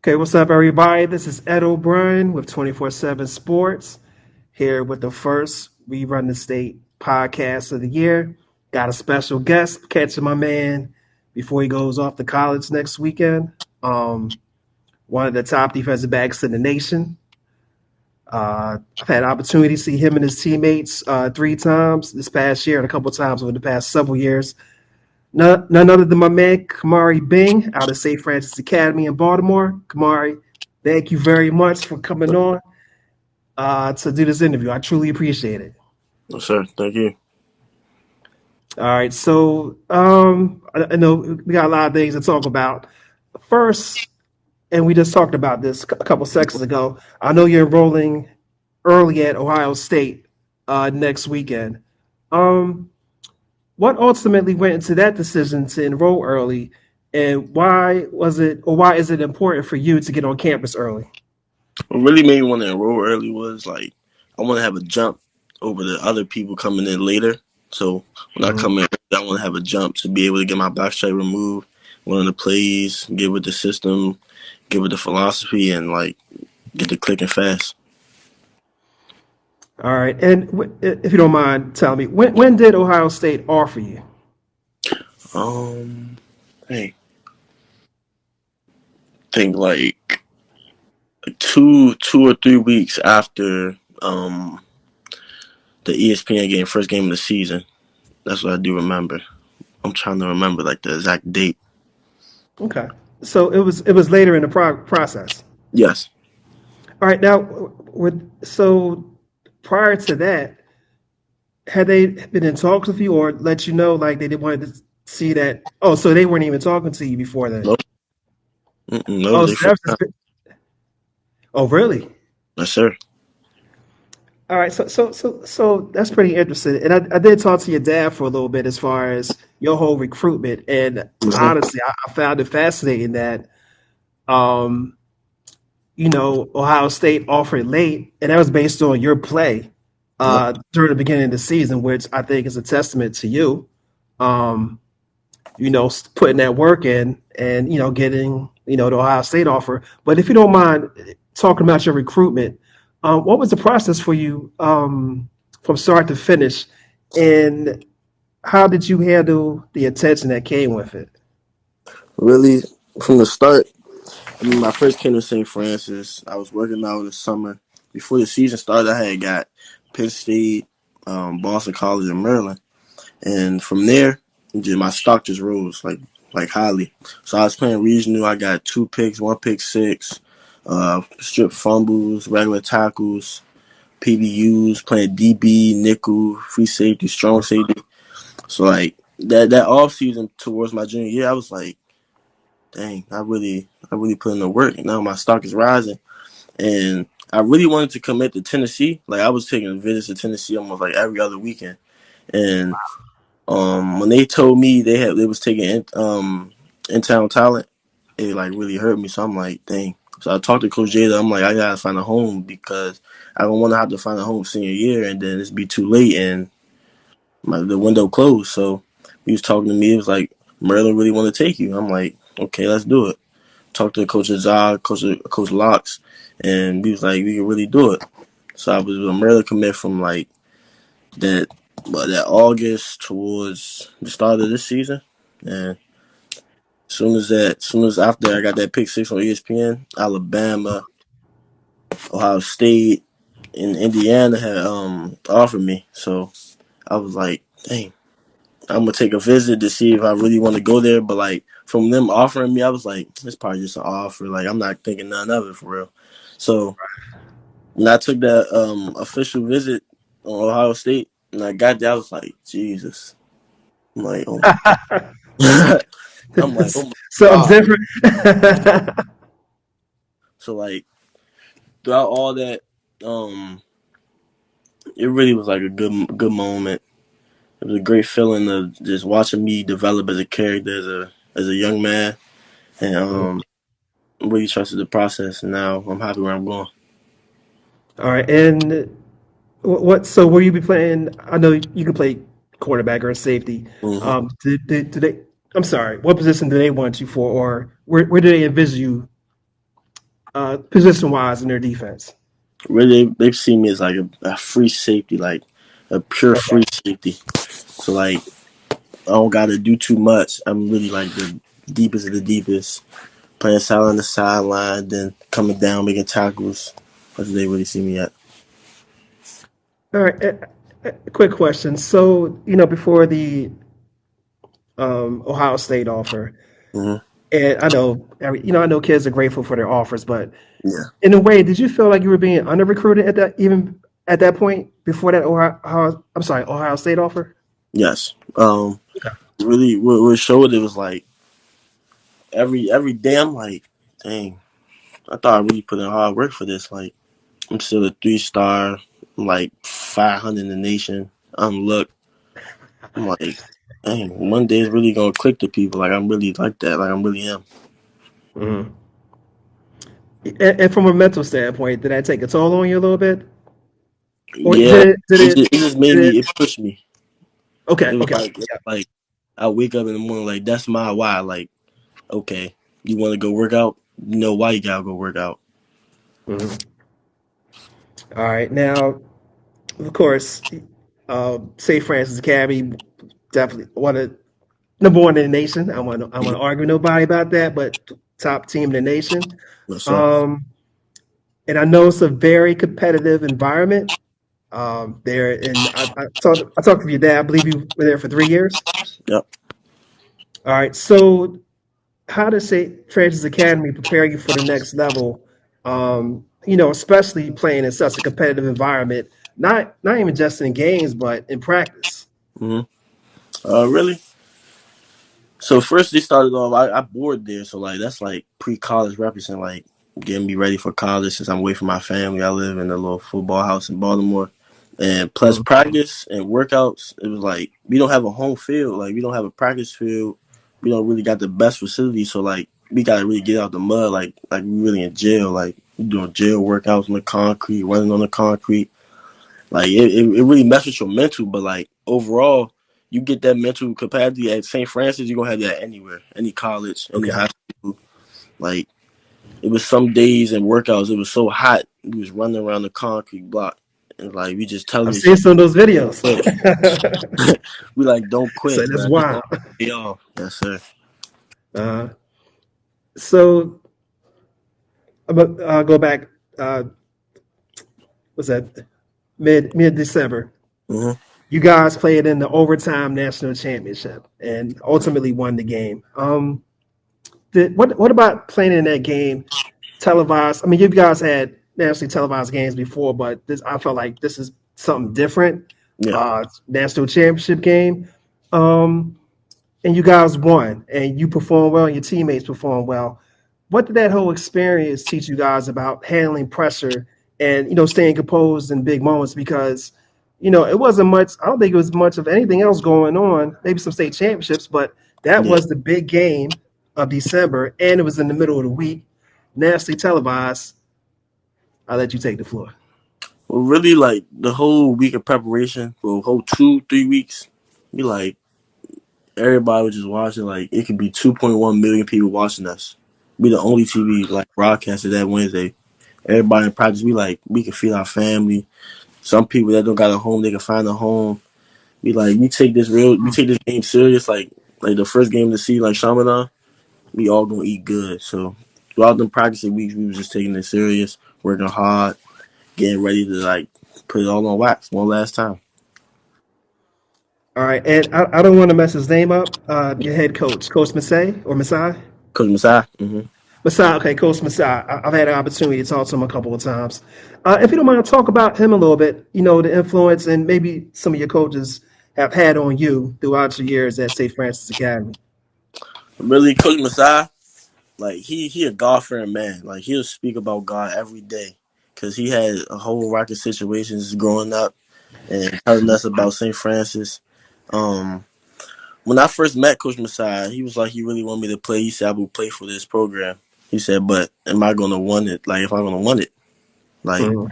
Okay, what's up, everybody? This is Ed O'Brien with 24/7 Sports here with the first We Run the State podcast of the year. Got a special guest catching my man before he goes off to college next weekend. One of the top defensive backs in the nation. I've had opportunity to see him and his teammates three times this past year and a couple times over the past several years. None other than my man, Khmari Bing, out of St. Francis Academy in Baltimore. Khmari, thank you very much for coming on to do this interview. I truly appreciate it. Yes, sir. Thank you. All right, so I know we got a lot of things to talk about. First, and we just talked about this a couple seconds ago. I know you're enrolling early at Ohio State next weekend. Um, what ultimately went into that decision to enroll early, and why is it important for you to get on campus early? What really made me want to enroll early was like I want to have a jump over the other people coming in later. So when I Mhm. come in, I want to have a jump to be able to get my back strike removed, learn the plays, get with the system, get with the philosophy, and like get the clicking fast. All right, and if you don't mind telling me, when did Ohio State offer you? Um, hey, think like 2 or 3 weeks after the ESPN game, first game of the season. That's what I do remember. I'm trying to remember like the exact date. Okay, so it was later in the process. Yes. All right, now so prior to that, had they been in talks with you or let you know like they didn't want to see that? Oh, so they weren't even talking to you before then. No. No. Oh, They so that first was time. just, oh, really? Yes, sir. All right, so that's pretty interesting. And I did talk to your dad for a little bit as far as your whole recruitment, and Hmm. honestly, I found it fascinating that um, Ohio State offered late, and that was based on your play Yep. during the beginning of the season, which I think is a testament to you. Um, putting that work in and getting the Ohio State offer. But if you don't mind talking about your recruitment, what was the process for you from start to finish, and how did you handle the attention that came with it? Really, from the start, I mean, when I first came to St. Francis, I was working out in the summer. Before the season started, I had got Penn State, Boston College, and Maryland. And from there, my stock just rose like highly. So I was playing regional. I got 2 picks, 1 pick 6, strip fumbles, regular tackles, PBUs, playing DB, nickel, free safety, strong safety. So like that off season towards my junior year, I was like, dang, I really put in the work. And now my stock is rising, and I really wanted to commit to Tennessee. Like I was taking visits to Tennessee almost like every other weekend, and when they told me they was taking in town talent, it like really hurt me. So I'm like, dang. So I talked to Coach Jada. I'm like, I gotta find a home because I don't want to have to find a home senior year and then it's be too late and the window closed. So he was talking to me. It was like Maryland really want to take you. I'm like, okay, let's do it. Talked to Coach Azad, Coach Locks, and he was like, we can really do it. So I was a Maryland commit from like that, that August towards the start of this season, and soon as after I got that pick 6 on ESPN, Alabama, Ohio State, and Indiana had offered me. So I was like, dang, I'm gonna take a visit to see if I really want to go there. But like from them offering me, I was like, it's probably just an offer. Like I'm not thinking none of it for real. So when I took that official visit on Ohio State and I got there, I was like, Jesus. I'm like, oh my I'm like, oh my Something God. different. So like throughout all that, um, it really was like a good moment. It was a great feeling of just watching me develop as a character, as a young man, and really trusted the process. And now I'm happy where I'm going. All right, and what? So will you be playing? I know you can play quarterback or safety. Hmm. Do they? I'm sorry. What position do they want you for, or where do they envision you position wise in their defense? Really, they've seen me as like a free safety, like a pure Okay. free safety. So like I don't gotta do too much. I'm really like the deepest of the deepest, playing side on the sideline, then coming down making tackles. That's what they really see me at. All right. Quick question. So, before the Ohio State offer, Hmm. and I know kids are grateful for their offers, but Yeah. in a way, did you feel like you were being under recruited even at that point before that Ohio State offer? Yes. Okay. Really, what showed it was like every day I'm like, dang, I thought I really put in hard work for this. Like I'm still a 3 star, I'm like 500 in the nation. I'm look, I'm like, dang, one day it's really gonna click to people. Like I'm really like that. Like I'm really am. Hmm. And from a mental standpoint, did that take a toll on you a little bit, or Yeah, it just made did me. it? It pushed me. Okay, It was okay, it's like I wake up in the morning like that's my why. Like okay, you want to go work out? You know why you gotta go work out. yeah. All right. Now, of course, St. Francis Academy definitely one of number one in the nation. I want to argue with nobody about that, but top team in the nation. Yes, sir. Um, and I know it's a very competitive environment. There, and I talked to your dad. I believe you were there for 3 years. Yep. All right. So, how does St. Francis Academy prepare you for the next level? Especially playing in such a competitive environment, not even just in games, but in practice. Hmm. Really? So first they started off. I board there, so like that's like pre-college represent, like getting me ready for college since I'm away from my family. I live in a little football house in Baltimore, and plus Mhm. practice and workouts. It was like we don't have a home field, like we don't have a practice field. We don't really got the best facilities, so like we gotta really get out the mud, like we really in jail, like we doing jail workouts on the concrete, running on the concrete. Like it really messes with your mental, but like overall, you get that mental capacity at St. Francis, you're gonna have that anywhere, any college, any Okay. high school. Like it was some days and workouts, it was so hot, we was running around the concrete block, and like we just telling I've each seen other, some of those videos. quit. We like don't So quit, that's man. This wild. all pay off. Yes, sir. Uh, so I'll go back. Uh, was that mid December? Hmm. You guys played in the overtime national championship and ultimately won the game. What about playing in that game televised? I mean, you guys had nationally televised games before, but I felt like this is something different. Yeah, National championship game, um, and you guys won, and you performed well, and your teammates performed well. What did that whole experience teach you guys about handling pressure and staying composed in big moments? Because it wasn't much. I don't think it was much of anything else going on. Maybe some state championships, but that yeah. was the big game of December, and it was in the middle of the week, nationally televised. I'll let you take the floor. Well, really, like the whole week of preparation, well, whole 2 3 weeks, be like everybody was just watching. Like it could be 2.1 million people watching us. We the only TV like broadcasted that Wednesday. Everybody in practice, we can feed our family. Some people that don't got a home, they can find a home. We take this game serious. Like the first game of the season, like Shamadan, we all gonna eat good. So throughout them practicing weeks, we was just taking it serious, working hard, getting ready to like put it all on wax one last time. All right, and I don't want to mess his name up. Your head coach, Coach Masai. Coach Masai. Hmm. Masai, okay, Coach Masai. I've had an opportunity to talk to him a couple of times. If you don't mind, talk about him a little bit. The influence and maybe some of your coaches have had on you throughout your years at St. Francis Academy. Really, Coach Masai, like he a God fearing man. Like he'll speak about God every day because he had a whole rack of situations growing up and telling us about St. Francis. Um, when I first met Coach Masai, he was like he really wanted me to play. He said I will play for this program. He said, but am I gonna want it? Like if I'm gonna want it, like Mhm.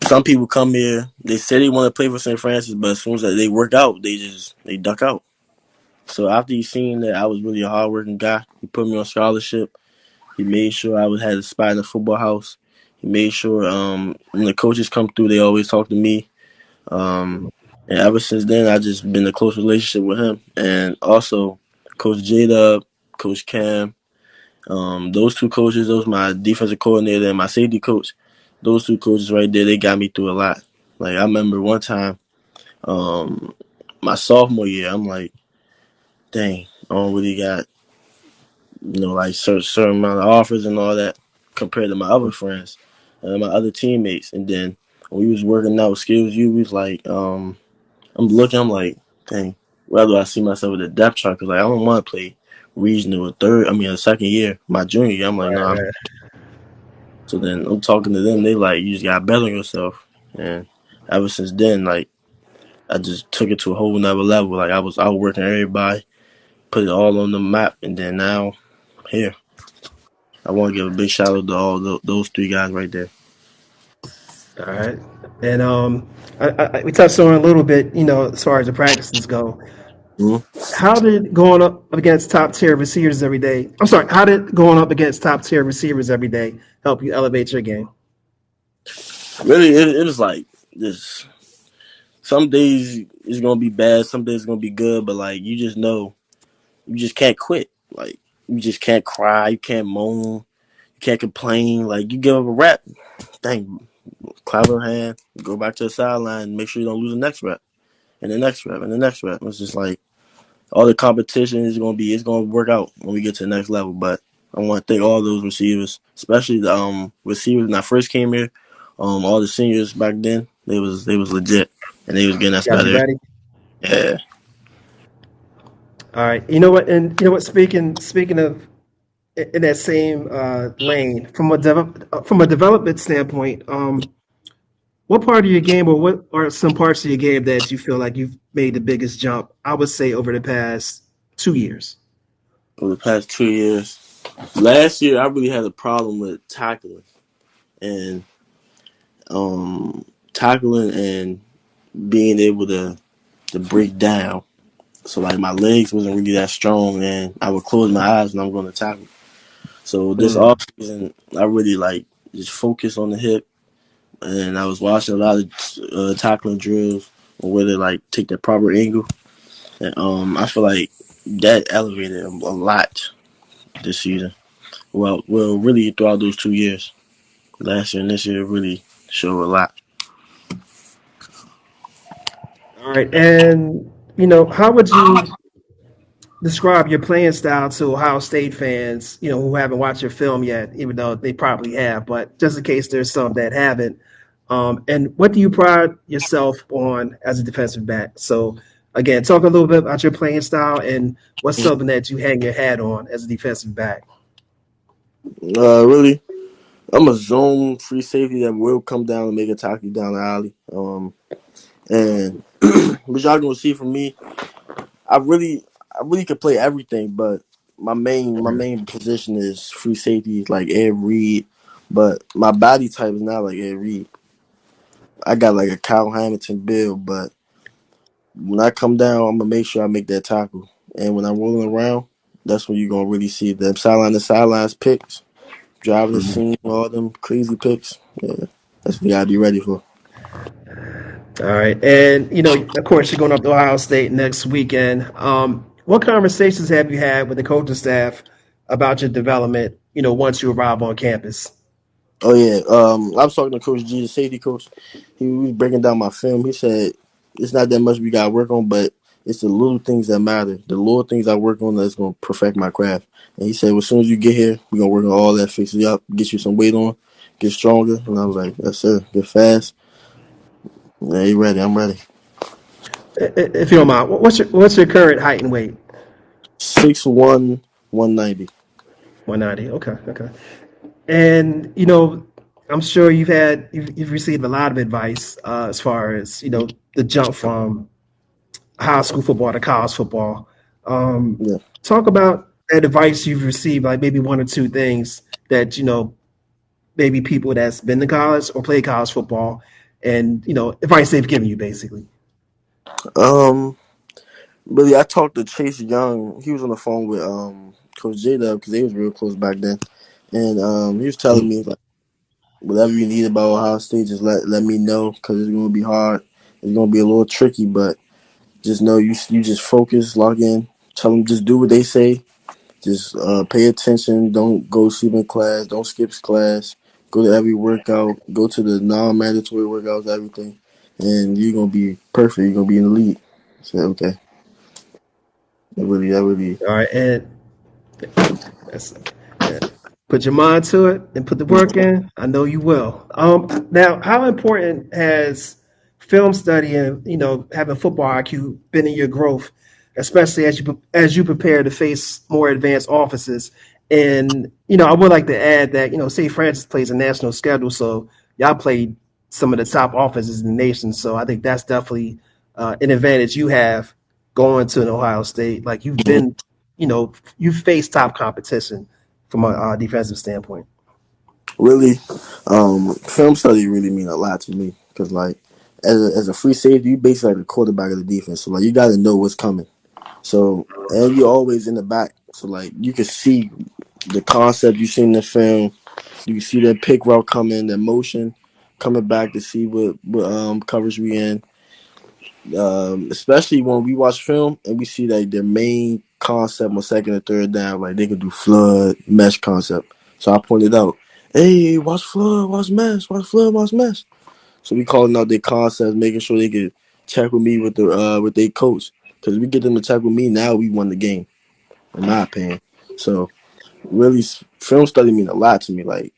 some people come here, they say they want to play for St. Francis, but as soon as they work out, they duck out. So after he seen that I was really a hardworking guy, he put me on scholarship. He made sure I had a spot in the football house. He made sure when the coaches come through, they always talk to me. Um, and ever since then, I just been in a close relationship with him. And also, Coach J-Dub, Coach Cam, those two coaches, those my defensive coordinator and my safety coach, those two coaches right there, they got me through a lot. Like I remember one time, um, my sophomore year, I'm like, dang, I don't really got like certain amount of offers and all that compared to my other friends and my other teammates. And then when we was working out skills, you was like, I'm like, dang, where do I see myself with the depth chart? Because like, I don't want to play regional a second year, my junior year. I'm like, no. Right. So then I'm talking to them. They like, you just got to bet on yourself. And ever since then, like, I just took it to a whole nother level. Like, I was outworking everybody, put it all on the map. And then now, here, I want to give a big shout out to all those three guys right there. All right. And we touched on it a little bit, as far as the practices go. Mm-hmm. How did going up against top tier receivers every day? I'm sorry. How did going up against top tier receivers every day help you elevate your game? Really, it was like this. Some days it's gonna be bad, some days it's gonna be good, but like you just know, you just can't quit. Like you just can't cry, you can't moan, you can't complain. Like you give up a rep, dang, clap your hand, go back to the sideline, make sure you don't lose the next rep, and the next rep, and the next rep. It's just like all the competition is it's gonna work out when we get to the next level. But I want to thank all those receivers, especially the receivers when I first came here. All the seniors back then, they was legit, and they was getting us Got you better. ready. Yeah. All right. You know what? And you know what? Speaking of in that same lane, from a development standpoint, what part of your game, or what are some parts of your game that you feel like you've made the biggest jump? I would say over the past 2 years. Over the past 2 years. Last year, I really had a problem with tackling and tackling and being able to break down. So like my legs wasn't really that strong, and I would close my eyes when I'm going to tackle. So this Mm. off season, I really like just focus on the hip, and I was watching a lot of tackling drills where they like take the proper angle, and I feel like that elevated a lot this season. Well, really throughout those 2 years, last year and this year, really showed a lot. All right. And, how would you describe your playing style to Ohio State fans, who haven't watched your film yet, even though they probably have, but just in case there's some that haven't. And what do you pride yourself on as a defensive back? So, again, talk a little bit about your playing style and what's something that you hang your hat on as a defensive back. Really, I'm a zone free safety that will come down and make a tackle down the alley. And what y'all gonna see from me, I really could play everything, but my main position is free safety, like Ed Reed. But my body type is not like Ed Reed. I got like a Kyle Hamilton build, but when I come down, I'm gonna make sure I make that tackle. And when I'm rolling around, that's when you're gonna really see them sideline to sidelines picks, driving the Mhm. scene, all them crazy picks. Yeah, that's what you gotta be ready for. All right. And, of course, you're going up to Ohio State next weekend. What conversations have you had with the coaching staff about your development, once you arrive on campus? Oh yeah, I was talking to Coach G, the safety coach. He was breaking down my film. He said it's not that much we got to work on, but it's the little things that matter. The little things I work on that's gonna perfect my craft. And he said, well, as soon as you get here, we're gonna work on all that, fix you up, get you some weight on, get stronger. And I was like, yes sir, get fast. Yeah, you ready? I'm ready. If you don't mind, what's your current height and weight? 6'1", 190. 190. Okay, okay. And I'm sure you've received a lot of advice as far as the jump from high school football to college football. Um, Yeah. Talk about that advice you've received, like maybe one or two things that maybe people that's been to college or played college football, and advice they've given you basically. Um. Really, I talked to Chase Young. He was on the phone with Coach J because they was real close back then. And he was telling me like whatever you need about Ohio State, just let me know because it's gonna be hard. It's gonna be a little tricky, but just know you just focus, log in, tell them just do what they say. Just pay attention. Don't go sleep in class. Don't skip class. Go to every workout. Go to the non-mandatory workouts. Everything, and you're gonna be perfect. You're gonna be in the league. I said okay. That really. All right, and that's yeah. Put your mind to it and put the work in. I know you will. Now, how important has film study and having football IQ been in your growth, especially as you prepare to face more advanced offices? And I would like to add that St. Francis plays a national schedule, so y'all played some of the top offenses in the nation. So I think that's definitely an advantage you have going to an Ohio State. Like you've Mhm. been, you've faced top competition from a defensive standpoint. Really, film study really mean a lot to me because like as a free safety, you basically like the quarterback of the defense. So like you got to know what's coming. So and you're always in the back. So like you can see the concept you see in the film. You can see that pick route coming, that motion coming back to see what coverage we in. Especially when we watch film and we see like their main concept on second or third down, like they can do flood mesh concept. So I pointed out, hey, watch flood, watch flood, watch mesh. So we calling out their concepts, making sure they could check with me with their coach. Because we get them to check with me, now we won the game, in my opinion. So really, film study mean a lot to me. Like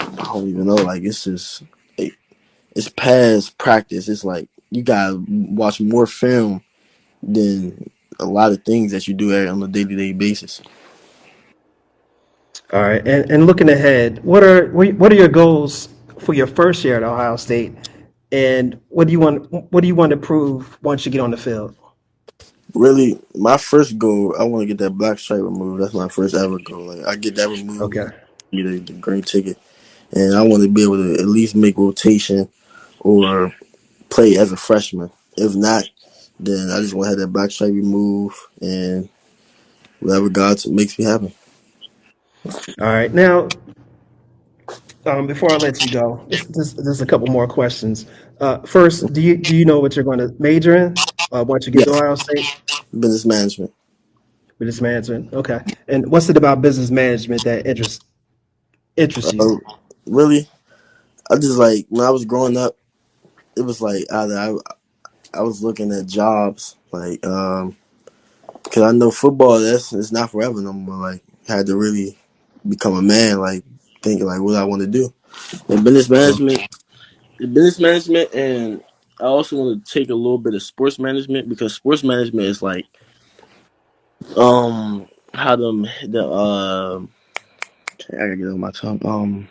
I don't even know, like it's just like, it's past practice. It's like you gotta watch more film than a lot of things that you do on a day-to-day basis. All right, and looking ahead, what are your goals for your first year at Ohio State, and what do you want to prove once you get on the field? Really, my first goal, I want to get that black stripe removed. That's my first ever goal. Like I get that removed, Okay. get the green ticket, and I want to be able to at least make rotation or play as a freshman. If not, then I just want to have that black stripe removed and whatever God makes me happen. All right. Now, before I let you go, there's a couple more questions. First, do you know what you're going to major in once you get to Yes, Ohio State? business management. Business management. Okay. And what's it about business management that interests you? Uh, really, I just like when I was growing up, it was like either I was looking at jobs like because I know football that's it's not forever no more. Like had to really become a man, like thinking like what I want to do. And business management, and I also want to take a little bit of sports management because sports management is like how them the I gotta get on my tongue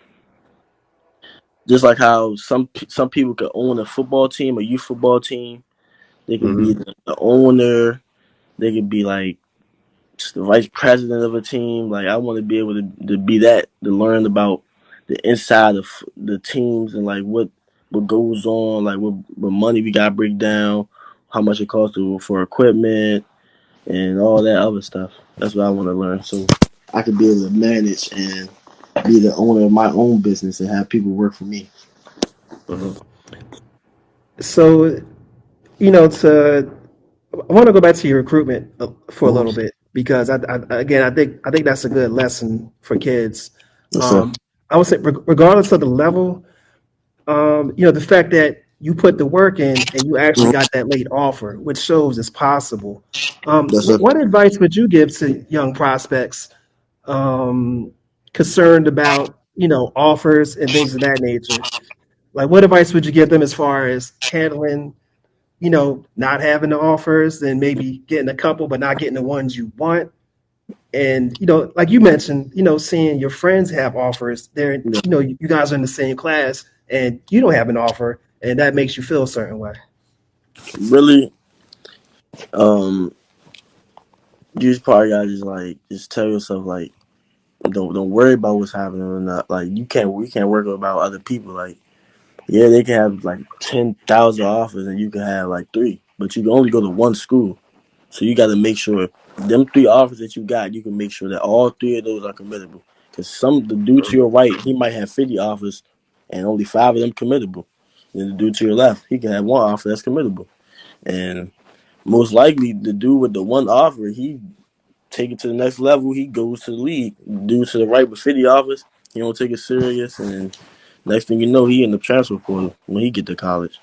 just like how some people could own a football team, a youth football team. They could be Hmm. the owner. They could be like the vice president of a team. Like I want to be able to be that to learn about the inside of the teams and like what goes on, like what money we got to break down, how much it costs for equipment and all that other stuff. That's what I want to learn, so I could be able to manage and be the owner of my own business and have people work for me. Hmm. So, to I want to go back to your recruitment for a little Mm-hmm. bit because again, I think that's a good lesson for kids. Yes, sir. Um, I would say, regardless of the level, the fact that you put the work in and you actually Mhm. got that late offer, which shows it's possible. Yes, sir. What advice would you give to young prospects um, concerned about offers and things of that nature? Like, what advice would you give them as far as handling not having the offers and maybe getting a couple, but not getting the ones you want? And, like you mentioned, seeing your friends have offers, they're, Yeah. you guys are in the same class and you don't have an offer, and that makes you feel a certain way. Really, um, you just probably gotta just tell yourself like don't worry about what's happening or not. Like we can't worry about other people. Like yeah, they can have like 10,000 offers and you can have like three, but you can only go to one school. So you got to make sure them three offers that you got, you can make sure that all three of those are committable. Because the dude to your right, he might have 50 offers, and only 5 of them committable. Then the dude to your left, he can have 1 offer that's committable, and most likely the dude with the 1 offer, he take it to the next level. He goes to the league. Dude to the right with 50 offers, he don't take it serious, and next thing you know, he in the transfer portal when he get to college.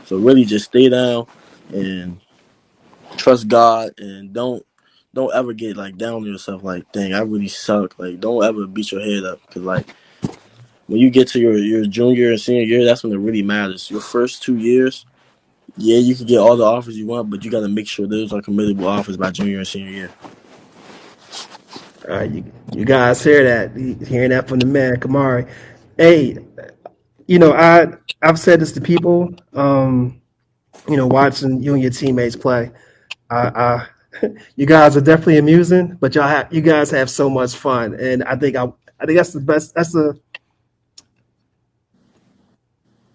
So really, just stay down and trust God, and don't ever get like down on yourself. Like, dang, I really suck. Like, don't ever beat your head up, because like when you get to your junior and senior year, that's when it really matters. Your first 2 years, yeah, you can get all the offers you want, but you got to make sure those are committable offers by junior and senior year. You guys hear that? Hearing that from the man, Khmari. Hey, I've said this to people. Watching you and your teammates play. You guys are definitely amusing, but you guys have so much fun, and I think that's the best. That's the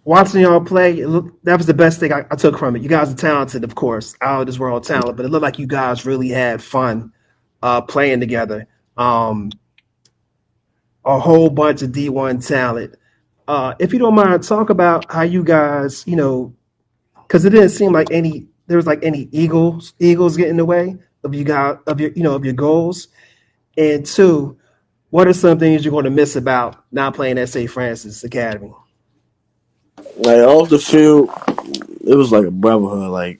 watching y'all play. That was the best thing I took from it. You guys are talented, of course, out of this world talent, but it looked like you guys really had fun playing together. Um, a whole bunch of D1 talent. If you don't mind, talk about how you guys, because it didn't seem like there was like any Eagles getting in the way of you guys of your goals. And two, what are some things you're going to miss about not playing at St. Francis Academy? Like off the field, it was like a brotherhood. Like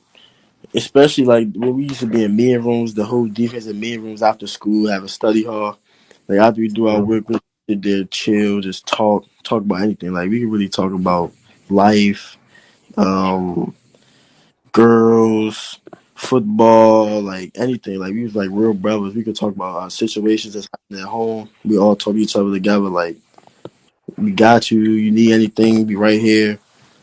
especially like when we used to be in meeting rooms, the whole defensive meeting rooms after school, have a study hall. Like after we do our work, we sit there, chill, just talk about anything. Like we can really talk about life, um, girls, football, like anything. Like we was like real brothers. We could talk about our situations that's happening at home. We all talk to each other together. Like we got you. You need anything? Be right here.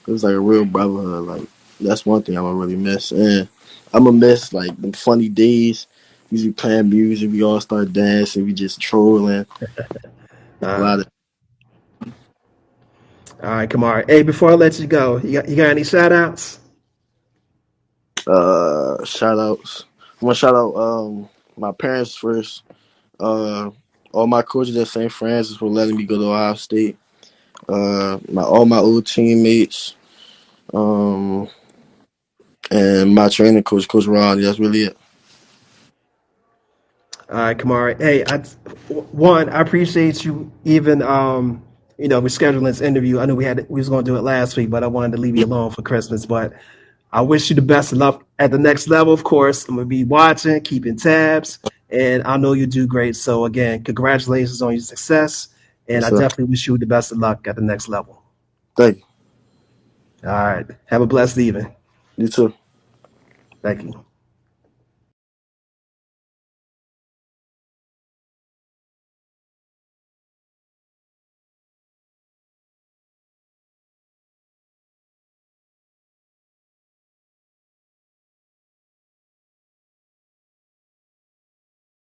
It was like a real brotherhood. Like that's one thing I'm gonna really miss. And I'm gonna miss like the funny days. We be playing music. We all start dancing. We just trolling. A Uh, lot of all right, Kamar. Hey, before I let you go, you got any shout outs? shout outs. I want to shout out my parents first. Uh, all my coaches at St. Francis for letting me go to Ohio State. All my old teammates. Um, and my training coach, Coach Ron. That's really it. All right, Kamar. Hey, I appreciate you even rescheduling this interview. I knew we was going to do it last week, but I wanted to leave you alone for Christmas. But I wish you the best of luck at the next level. Of course, I'm gonna be watching, keeping tabs, and I know you do great. So again, congratulations on your success, and Yes, I sir. definitely wish you the best of luck at the next level. Thank you. All right, have a blessed evening. You too. Thank you.